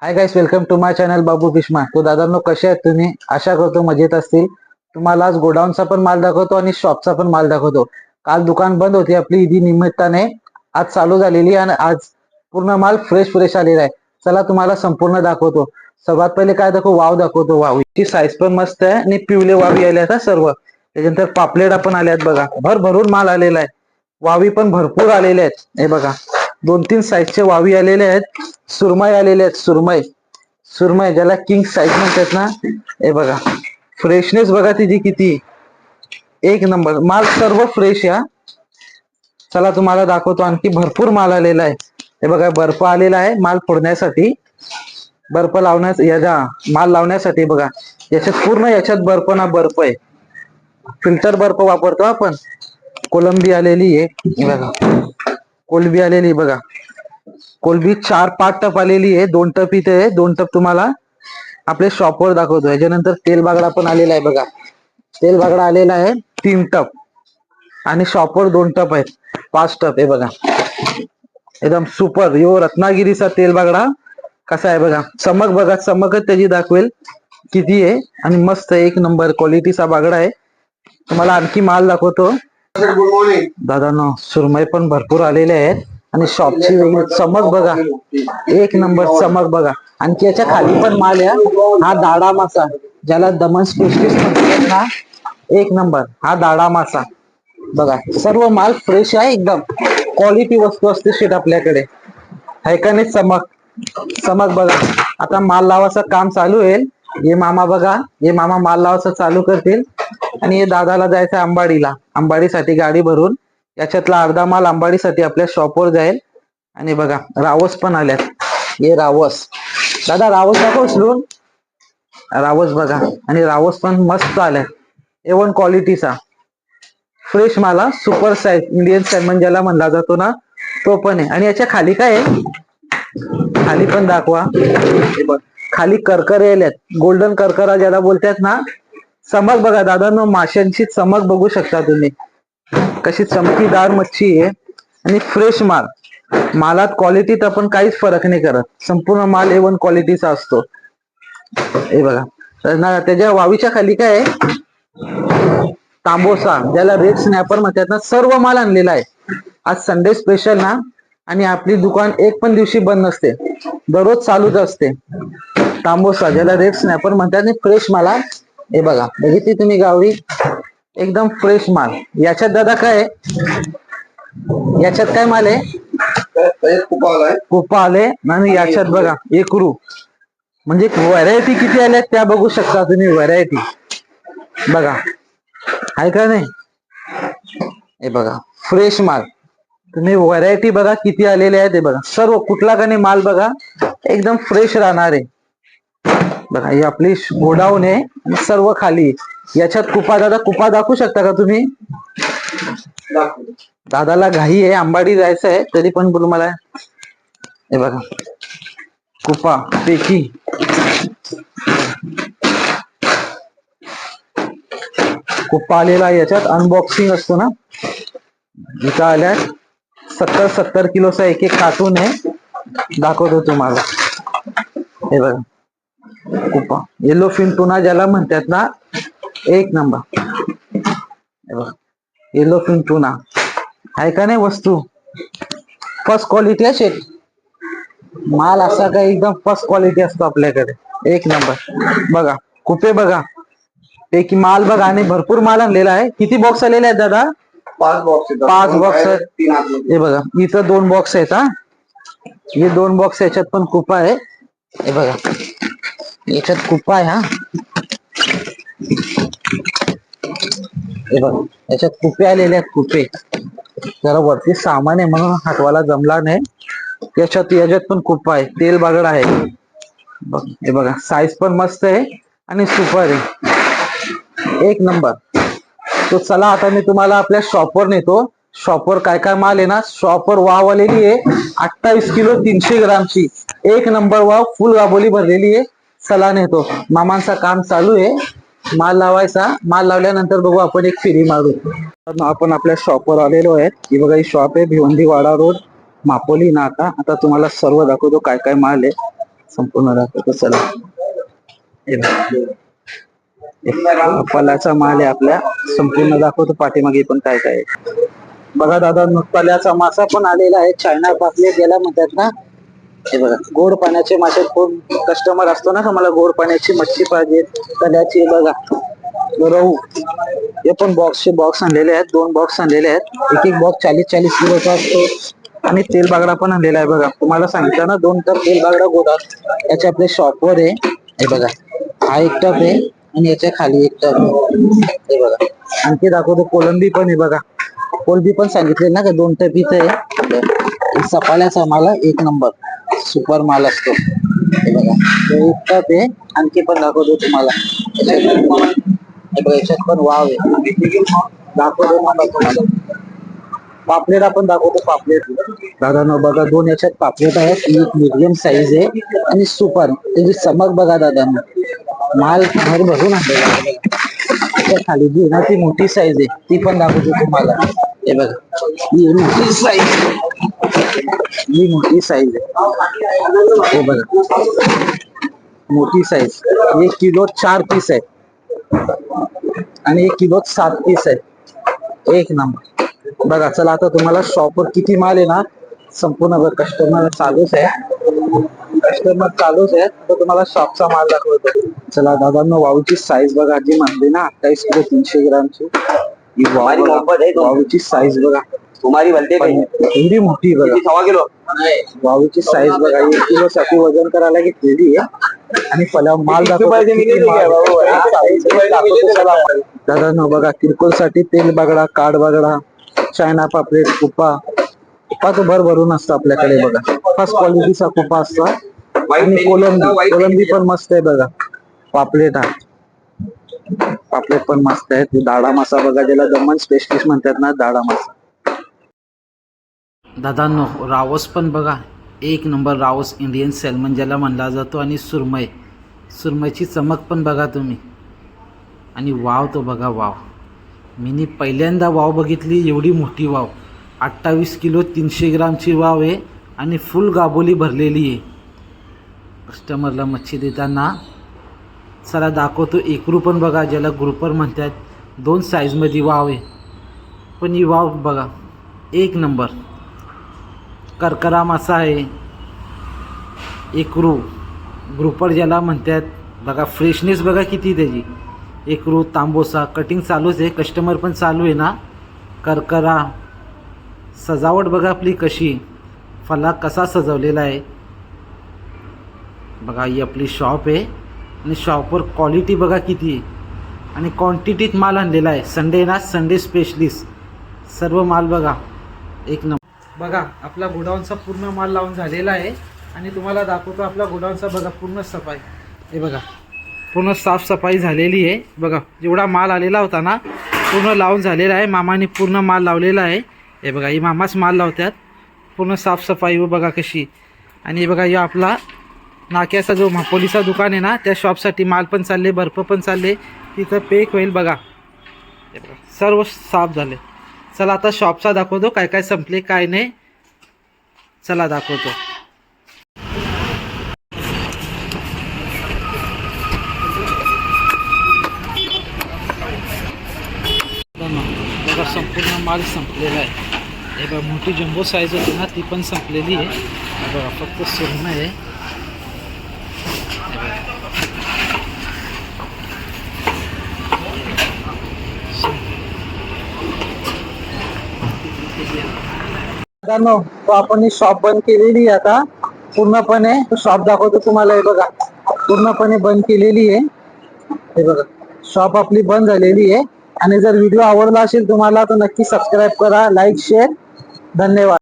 High guys, welcome to my channel Babu फिशमा. तो दादांनो, कसे आहेत तुम्ही? आशा करतो मजेत असतील. तुम्हाला आज गोडाऊनचा पण माल दाखवतो आणि शॉपचा पण माल दाखवतो. काल दुकान बंद होती आपली ईदी निमित्ताने, आज चालू झालेली आणि आज पूर्ण माल फ्रेश आलेला आहे. चला तुम्हाला संपूर्ण दाखवतो. सर्वात पहिले काय दाखवू? वाव दाखवतो. वाव ची साईज पण मस्त आहे आणि पिवले वावी आले आहेत सर्व. त्याच्यानंतर पापलेटा पण आल्यात बघा, भरभरून माल आलेला आहे. वावी पण भरपूर आलेले आहेत. हे बघा, 2-3 साईजचे वावी आलेले आहेत. सुरमई आलेले आहेत. सुरमई ज्याला किंग साईज म्हणतात ना, हे बघा. फ्रेशनेस बघा तिची किती, एक नंबर माल, सर्व फ्रेश. या चला तुम्हाला दाखवतो. आणखी भरपूर माल आलेला आहे. हे बघा, बर्फ आलेला आहे माल फोडण्यासाठी, बर्फ लावण्यास याचा माल लावण्यासाठी. बघा, याच्यात पूर्ण याच्यात बर्फ ना बर्फ आहे. फिल्टर बर्फ वापरतो आपण. कोलंबी आलेली आहे. हे बघा, कोलंबी आलेली बघा. कोलंबी 4-5 टप आलेली आहे. 2 टप इथे आहे, 2 टप तुम्हाला आपल्या शॉपवर दाखवतो. याच्यानंतर तेल बागडा पण आलेला आहे बघा. तेल बागडा आलेला आहे 3 टप आणि शॉपवर 2 टप आहेत, 5 टप. हे बघा, एकदम सुपर. यो रत्नागिरीचा तेल बागडा कसा आहे बघा. चमक बघा, चमकच त्याची दाखवेल किती आहे. आणि मस्त एक नंबर क्वालिटीचा बागडा आहे. तुम्हाला आणखी माल दाखवतो. गुड मॉर्निंग दादांनो, सुरमई पण भरपूर आलेले आहेत आणि शॉपची वेगळी चमक बघा, एक नंबर चमक बघा. आणखी याच्या खाली पण माल आहे. हा दाडा मासा, ज्याला दमन स्पेशलिस्ट म्हणतात ना, एक नंबर हा दाडा मासा बघा. सर्व माल फ्रेश आहे, एकदम क्वालिटी वस्तू असते शेट आपल्याकडे. आहे का नाही? चमक बघा. आता माल लावायचं काम चालू होईल. हे मामा बघा, हे मामा माल लावायचं चालू करतील आणि हे दादाला जायचं आंबाडीसाठी गाडी भरून. याच्यातला अर्धा माल आंबाडीसाठी आपल्या शॉपवर जाईल. आणि बघा, रावस पण आल्यात. हे रावस, दादा रावस दाखव उचलून. रावस बघा, आणि रावस पण मस्त आलाय, A1 क्वालिटीचा फ्रेश माला. सुपर साईज इंडियन सॅल्मन ज्याला म्हणला जातो ना, तो पण आहे. आणि याच्या खाली काय आहे? खाली पण दाखवा. खाली करकरे आल्यात, गोल्डन करकरा ज्याला बोलतात ना. चमक बघा दादांनो, माशांची चमक बघू शकता तुम्ही, कशी चमकीदार मच्छी आहे. आणि फ्रेश माल. मालात क्वालिटीत आपण काहीच फरक नाही करत. संपूर्ण माल A1 क्वालिटीचा असतो. हे बघा, त्याच्या वावीच्या खाली काय आहे? तांबोसा, ज्याला रेड स्नॅपर म्हणतात ना. सर्व माल आणलेला आहे. आज संडे स्पेशल ना, आणि आपली दुकान एक पण दिवशी बंद नसते, दररोज चालूच असते. तांबोसा, ज्याला रेड स्नॅपर म्हणतात, आणि फ्रेश माल. हे बघा, बघितली तुम्ही गावडी, एकदम फ्रेश माल. याच्यात दादा काय आहे? याच्यात काय माल आहे? कुपा आले. आणि याच्यात बघा एकरू, म्हणजे व्हरायटी किती आल्या त्या बघू शकता तुम्ही. व्हरायटी बघा, आहे का नाही? हे बघा, फ्रेश माल. तुम्ही व्हरायटी बघा किती आलेले आहेत. हे बघा, सर्व कुठला का नाही माल बघा, एकदम फ्रेश राहणार आहे. बघा, ही आपली गोडाऊन आहे, सर्व खाली. याच्यात कुपा, दादा कुपा दाखवू शकता का तुम्ही? दादाला घाई आहे, आंबाडी जायचं आहे, तरी पण बोलू मला. हे बघा, कुपा पेकी. कुपा आलेला. याच्यात अनबॉक्सिंग असतो ना. इथं आल्या 70 किलोचा एक कार्टून आहे. दाखवतो तुम्हाला. हे बघा, कुपा येलो फिन टुना ज्याला म्हणतात ना, एक नंबर. हे बघा, येलो फिन टुना आहे का नाही वस्तू, फर्स्ट क्वालिटी आहे. माल असा काही एकदम फर्स्ट क्वालिटी असतो आपल्याकडे, एक नंबर. बघा, कुपे बघा, एक माल बघा. आणि भरपूर माल आणलेला आहे. किती बॉक्स आलेले आहेत दादा? 5 बॉक्स. हे बघा, इथं 2 बॉक्स आहेत. हा, हे 2 बॉक्स. याच्यात पण कुपा आहे. हे बघा, याच्यात कुपा आहे. हा, हे बघा, याच्यात कुपे आलेले आहेत. कुपे जरा वरती सामान आहे म्हणून हातवाला जमला नाही. याच्यात पण कुपा आहे. तेल बागड आहे. हे बघा, साईज पण मस्त आहे आणि सुपर आहे, एक नंबर. तो चला, आता मी तुम्हाला आपल्या शॉपवर नेतो. शॉपवर काय काय माल आहे ना. शॉपवर वाव आलेली आहे 28 किलो 300 ग्रामची, एक नंबर वाव, फुल गाबोली भरलेली आहे. चला नेतो. मामांचा काम चालू आहे, माल लावायचा. माल लावल्यानंतर बघू आपण एक फेरी मारू. आपण आपल्या शॉपवर आलेलो आहे. ही बघा, ही शॉप आहे भिवंडीवाडा रोड, मापोली नाका. आता तुम्हाला सर्व दाखवतो काय काय माल आहे. संपूर्ण दाखवतो चला. हे बघा. पल्याचा माल आहे आपल्या, संपूर्ण दाखवतो पाठीमागे पण काय काय आहे. बघा दादा, पल्याचा मासा पण आलेला आहे. चायना पापलेट गेला म्हणतात ना. हे बघा, गोड पाण्याचे मासे. खूप कस्टमर असतो ना का मला गोड पाण्याची मच्छी पाहिजे, तल्याची. बघा रहू, हे पण बॉक्सचे बॉक्स आणलेले आहेत. 2 बॉक्स आणलेले आहेत. एक एक बॉक्स 40-40 किलोचा असतो. आणि तेल बागडा पण आणलेला आहे. बघा, तुम्हाला सांगितलं ना 2 टप तेल बागडा गोडाऊन याच्या आपल्या शॉपवर आहे. हे बघा, हा 1 टप आहे आणि याच्या खाली 1 टप आहे. हे बघा, आणखी दाखवतो. कोलंबी पण आहे बघा. कोलंबी पण सांगितले ना का 2 टप इथे आहे. सपाल्याचा माल 1 नंबर सुपर माल असतो. हे बघा, 1 टप आहे. आणखी पण दाखवतो तुम्हाला. हे बघा, याच्यात पण वाव आहे. दाखवतो मला तुम्हाला. पापलेट आपण दाखवतो. पापलेट दादा न बघा, 2 याच्यात पापलेट आहेत. एक मीडियम साईज आहे आणि सुपर. त्याची चमक बघा दादा, माल भर भरून आणलेला आहे. खाली जी ना ती मोठी साईज आहे, ती पण दाखवतो तुम्हाला. हे बघा, ही मोठी साईज आहे. हे बघा, मोठी साईज. 1 किलो 4 पीस आहे आणि 1 किलो 7 पीस आहे. 1 नंबर. बघा चला, आता तुम्हाला शॉपवर किती माल आहे ना संपूर्ण कस्टमर चालूच आहे. तर तुम्हाला शॉपचा माल दाखवतो. चला दादांनो, वावची साईज बघा. जी म्हणली ना 28 किलो 300 ग्रामची. वावची साईज बघा, एवढी मोठी बघा. वावची साईज बघा. 1 किलो साठी वजन करायला घेतलेली आहे. आणि पहिला माल दादांनो बघा, किरकोळ साठी तेल बागडा, काड बागडा, चायना पापलेट, कुपा तो भर भरून असतो आपल्याकडे. बघा, फर्स्ट क्वालिटीचा कुपा असतो. आणि कोलंबी पण मस्त आहे बघा. पापलेट पण मस्त आहे. दाडा मासा बघा, ज्याला दमन स्पेशलिस्ट म्हणतात ना, दाडा मासा. दादांनो, रावस पण बघा 1 नंबर. रावस इंडियन सॅल्मन ज्याला म्हणला जातो. आणि सुरमईची चमक पण बघा तुम्ही. आणि वाव तो बघा, वाव. मी पहिल्यांदा वाव बघितली, एवढी मोठी वाव. 28 किलो 300 ग्रामची वाव आहे आणि फुल गाबोली भरलेली आहे. कस्टमरला मच्छी देताना चला दाखवतो. एकरू पण बघा, ज्याला ग्रुपर म्हणतात. 2 साईजमध्ये वाव आहे. पण ही वाव बघा 1 नंबर. करकरा मासा आहे. एकरू ग्रुपर ज्याला म्हणतात. बघा फ्रेशनेस बघा किती त्याची. एकरू तांबोसा कटिंग चालूच आहे. कस्टमर पण चालू आहे ना. करकरा सजावट बघा आपली कशी, फलाक कसा सजवलेला आहे बघा. ही आपली शॉप आहे आणि शॉपवर क्वालिटी बघा किती आहे. आणि क्वांटिटीत माल आणलेला आहे. संडे ना, संडे स्पेशलिस्ट सर्व माल बघा 1 नंबर. बघा, आपला गोडाऊनचा पूर्ण माल लावून झालेला आहे. आणि तुम्हाला दाखवतो आपला गोडाऊनचा बघा पूर्ण सफाई. हे बघा, पूर्ण साफसफाई झालेली आहे बघा. जेवढा माल आलेला होता ना पूर्ण लावून झालेला आहे. मामाने पूर्ण माल लावलेला आहे. हे बघा, ही मामाच माल लावतात. पूर्ण साफसफाई बघा कशी. आणि हे बघा, या आपला नाक्याचा जो पोलिसा दुकान आहे ना, त्या शॉपसाठी माल पण चालले, बर्फ पण चालले. तिथं पेक होईल बघा. हे बघा, सर्व साफ झाले. चला आता शॉपचा दाखवतो, काय काय संपले काय नाही. चला दाखवतो. बघा, संपूर्ण माल संपलेला आहे. हे बघा, मोठी जम्बो साईज होती ना, ती पण संपलेली आहे. बघा, फक्त सुरमई आहे. तो आपण ही शॉप बंद केलेली आहे आता पूर्णपणे. शॉप दाखवतो तुम्हाला. हे बघा, पूर्णपणे बंद केलेली आहे. हे बघा, शॉप आपली बंद झालेली आहे. आणि जर व्हिडिओ आवडला असेल तुम्हाला तर नक्की सबस्क्राईब करा, लाईक, शेअर. धन्यवाद.